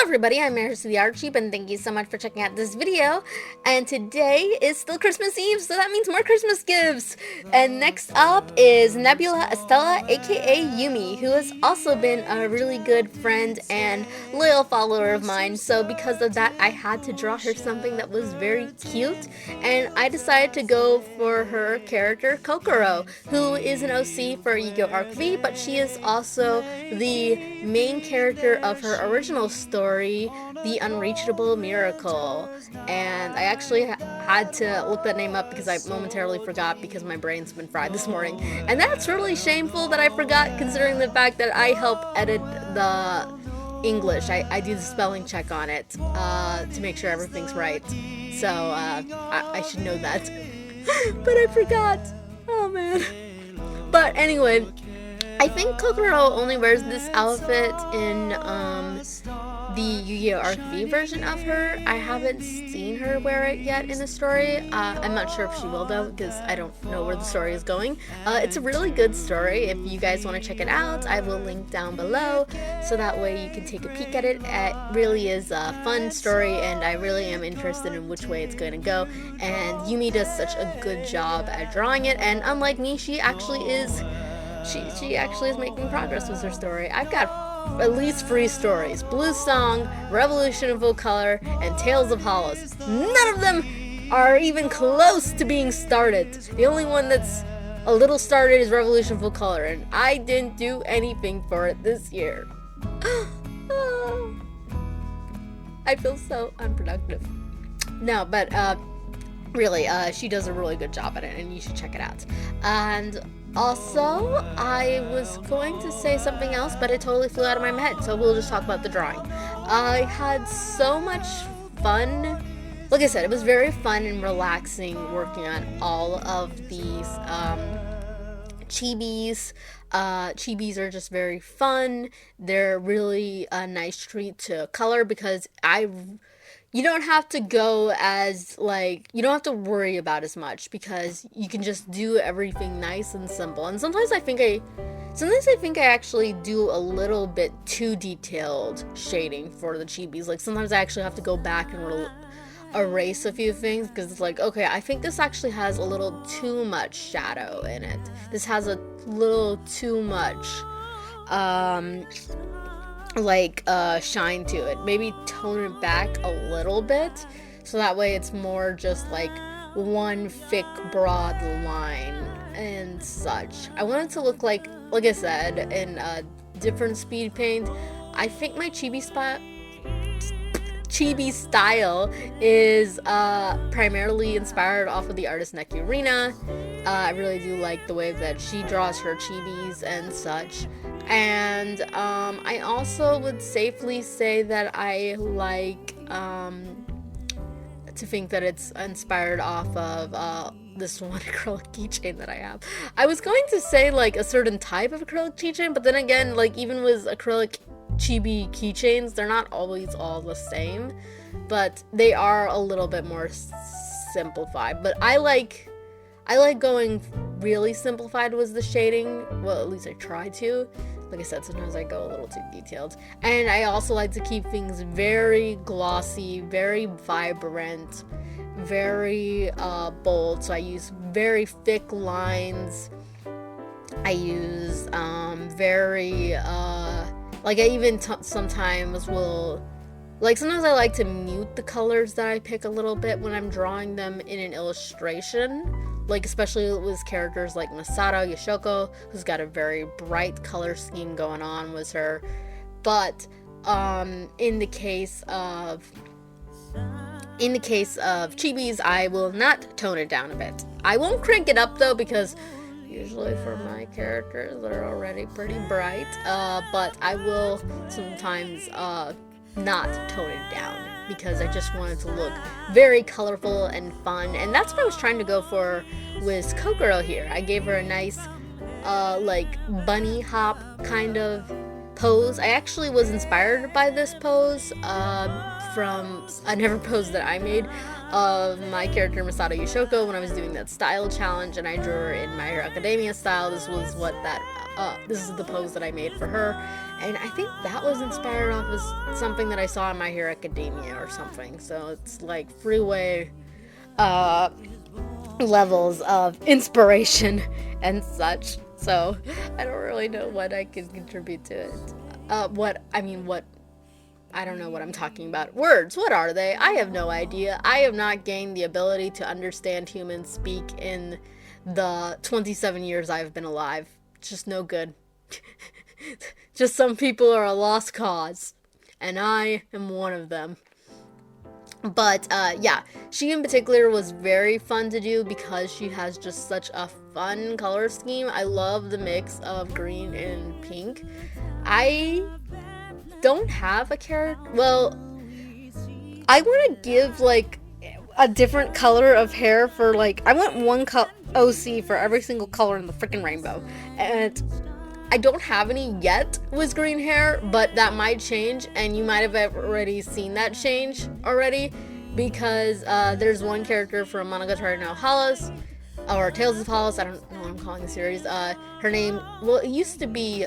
everybody, I'm Merisu the Art Sheep, and thank you so much for checking out this video. And today is still Christmas Eve, so that means more Christmas gifts. And next up is Nebula-Estella, aka Yumi, who has also been a really good friend and loyal follower of mine. So because of that, I had to draw her something that was very cute, and I decided to go for her character Kokoro, who is an OC for Yu-Gi-Oh! Arc V, but she is also the main character of her original story, the Un-Reachable Miracle. And I actually had to look that name up because I momentarily forgot because my brain's been fried this morning. And that's really shameful that I forgot, considering the fact that I help edit the English. I do the spelling check on it to make sure everything's right. So I should know that. But I forgot. Oh man. But anyway, I think Kokoro only wears this outfit in the Yu-Gi-Oh! Arc V version of her. I haven't seen her wear it yet in the story. I'm not sure if she will though, because I don't know where the story is going. It's a really good story. If you guys want to check it out, I will link down below, so that way you can take a peek at it. It really is a fun story, and I really am interested in which way it's going to go. And Yumi does such a good job at drawing it, and unlike me, she actually is making progress with her story. I've got at least 3 stories: Blue Song, Revolution in Full Color, and Tales of Hollows. None of them are even close to being started. The only one that's a little started is Revolution Full Color, and I didn't do anything for it this year. I feel so unproductive. No, but really, she does a really good job at it, and you should check it out. And also, I was going to say something else, but it totally flew out of my head, so we'll just talk about the drawing. I had so much fun. Like I said, it was very fun and relaxing working on all of these chibis. Chibis are just very fun. They're really a nice treat to color because you don't have to go as, you don't have to worry about as much because you can just do everything nice and simple. And sometimes I think I actually do a little bit too detailed shading for the chibis. Like, sometimes I actually have to go back and erase a few things because it's like, okay, I think this actually has a little too much shadow in it. This has a little too much, shine to it. Maybe tone it back a little bit so that way it's more just like one thick broad line and such. I want it to look like I said, in different speed paint. I think my chibi style is primarily inspired off of the artist Neki Arena. I really do like the way that she draws her chibis and such. And I also would safely say that I like to think that it's inspired off of this one acrylic keychain that I have. I was going to say like a certain type of acrylic keychain, but then again, like, even with acrylic chibi keychains, they're not always all the same, but they are a little bit more simplified. But I like going really simplified with the shading. Well, at least I try to. Like I said, sometimes I go a little too detailed. And I also like to keep things very glossy, very vibrant, very bold. So I use very thick lines. I use I even sometimes will, sometimes I like to mute the colors that I pick a little bit when I'm drawing them in an illustration. Like, especially with characters like Masato Yoshiko, who's got a very bright color scheme going on with her. But in the case of chibis, I will not tone it down a bit. I won't crank it up though, because usually for my characters they're already pretty bright. But I will sometimes not tone it down, because I just wanted to look very colorful and fun, and that's what I was trying to go for with Kokoro here. I gave her a nice bunny hop kind of pose. I actually was inspired by this pose from another pose that I made of my character Masato Yoshiko when I was doing that style challenge, and I drew her in My Hero Academia style. This was what that this is the pose that I made for her, and I think that was inspired off of something that I saw in My Hero Academia or something. So it's like freeway levels of inspiration and such. So I don't really know what I can contribute to it. I don't know what I'm talking about. Words, what are they? I have no idea. I have not gained the ability to understand humans speak in the 27 years I've been alive. Just no good. Just some people are a lost cause, and I am one of them. But yeah, she in particular was very fun to do because she has just such a fun color scheme. I love the mix of green and pink. I don't have a character. Well, I want to give like a different color of hair for like, I want one OC for every single color in the freaking rainbow, and I don't have any yet with green hair, but that might change, and you might have already seen that change already, because there's one character from Monogatari no Hollis, or Tales of Hollis, I don't know what I'm calling the series. Her name, well, it used to be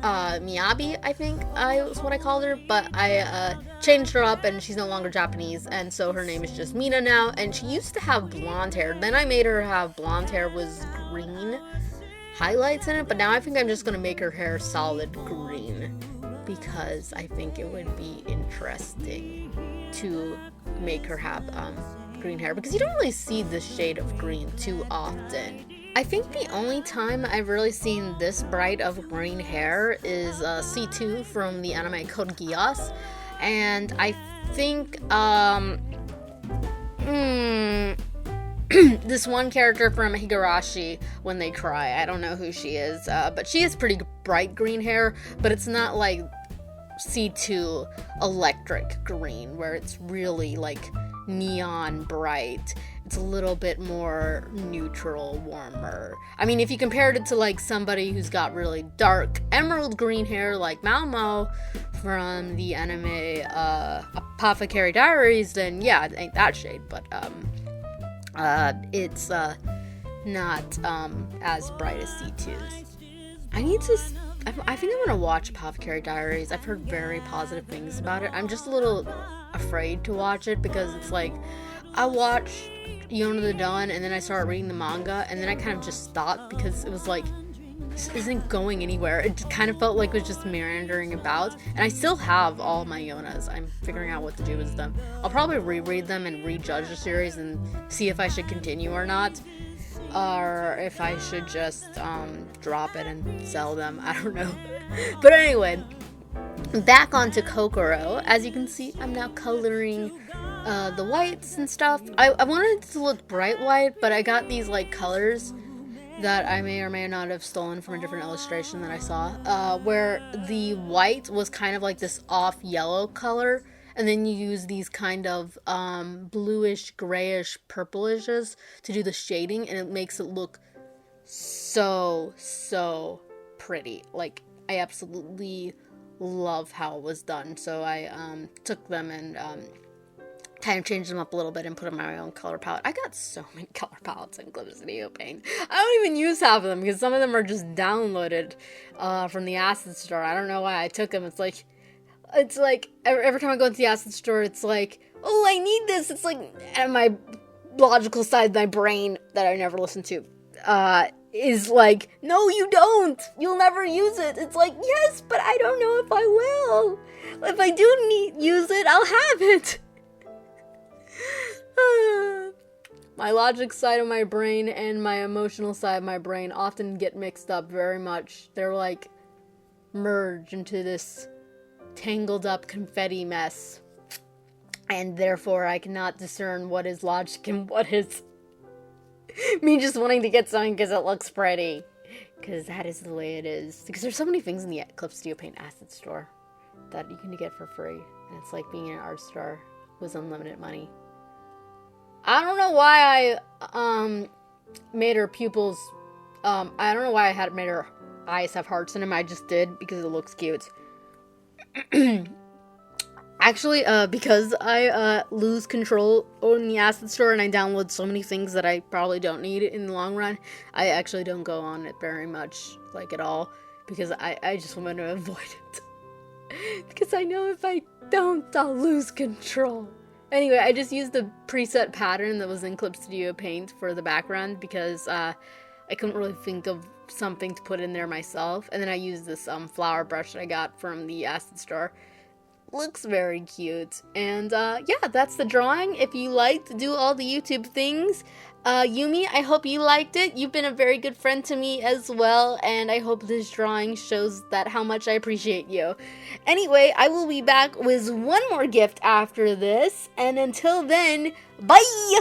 Miyabi, I think was what I called her, but I changed her up, and she's no longer Japanese, and so her name is just Mina now. And she used to have blonde hair, then I made her have blonde hair with green highlights in it, but now I think I'm just gonna make her hair solid green, because I think it would be interesting to make her have green hair, because you don't really see this shade of green too often. I think the only time I've really seen this bright of green hair is C2 from the anime Code Geass, and I think this one character from Higurashi, When They Cry, I don't know who she is, but she has pretty bright green hair, but it's not like C2 electric green where it's really like neon bright. It's a little bit more neutral, warmer. I mean, if you compared it to like somebody who's got really dark emerald green hair like Malmo from the anime Apothecary Diaries, then yeah, it ain't that shade, but it's not as bright as C2's. I think I'm gonna watch Apothecary Diaries. I've heard very positive things about it. I'm just a little afraid to watch it because it's like, I watched Yona the Dawn and then I started reading the manga, and then I kind of just stopped because it was like, this isn't going anywhere. It kind of felt like it was just meandering about, and I still have all my Yonas. I'm figuring out what to do with them. I'll probably reread them and rejudge the series and see if I should continue or not, or if I should just drop it and sell them. I don't know. But anyway, back onto Kokoro. As you can see, I'm now coloring the whites and stuff. I wanted it to look bright white, but I got these like colors that I may or may not have stolen from a different illustration that I saw, where the white was kind of like this off yellow color, and then you use these kind of bluish, grayish, purplishes to do the shading, and it makes it look so pretty. Like, I absolutely love how it was done. So I took them and kind of changed them up a little bit and put in my own color palette. I got so many color palettes in clipstudiopaint. I don't even use half of them because some of them are just downloaded from the Acid Store. I don't know why I took them. It's like every time I go into the Acid Store, it's like, oh, I need this. It's like, and my logical side of my brain that I never listen to is like, no, you don't. You'll never use it. It's like, yes, but I don't know if I will. If I do use it, I'll have it. My logic side of my brain and my emotional side of my brain often get mixed up very much. They're like merge into this tangled up confetti mess, and therefore I cannot discern what is logic and what is me just wanting to get something because it looks pretty, because that is the way it is. Because there's so many things in the clipstudiopaint Acid Store that you can get for free, and it's like being in an art store with unlimited money. I don't know why I made her pupils, I don't know why I had made her eyes have hearts in them. I just did because it looks cute. Actually, because I lose control on the asset store and I download so many things that I probably don't need in the long run, I actually don't go on it very much, like at all, because I just want to avoid it. Because I know if I don't, I'll lose control. Anyway, I just used the preset pattern that was in clipstudiopaint for the background because I couldn't really think of something to put in there myself. And then I used this flower brush that I got from the asset store. Looks very cute. And yeah, that's the drawing. If you liked, do all the YouTube things. Yumi, I hope you liked it. You've been a very good friend to me as well, and I hope this drawing shows that how much I appreciate you. Anyway, I will be back with one more gift after this, and until then, bye!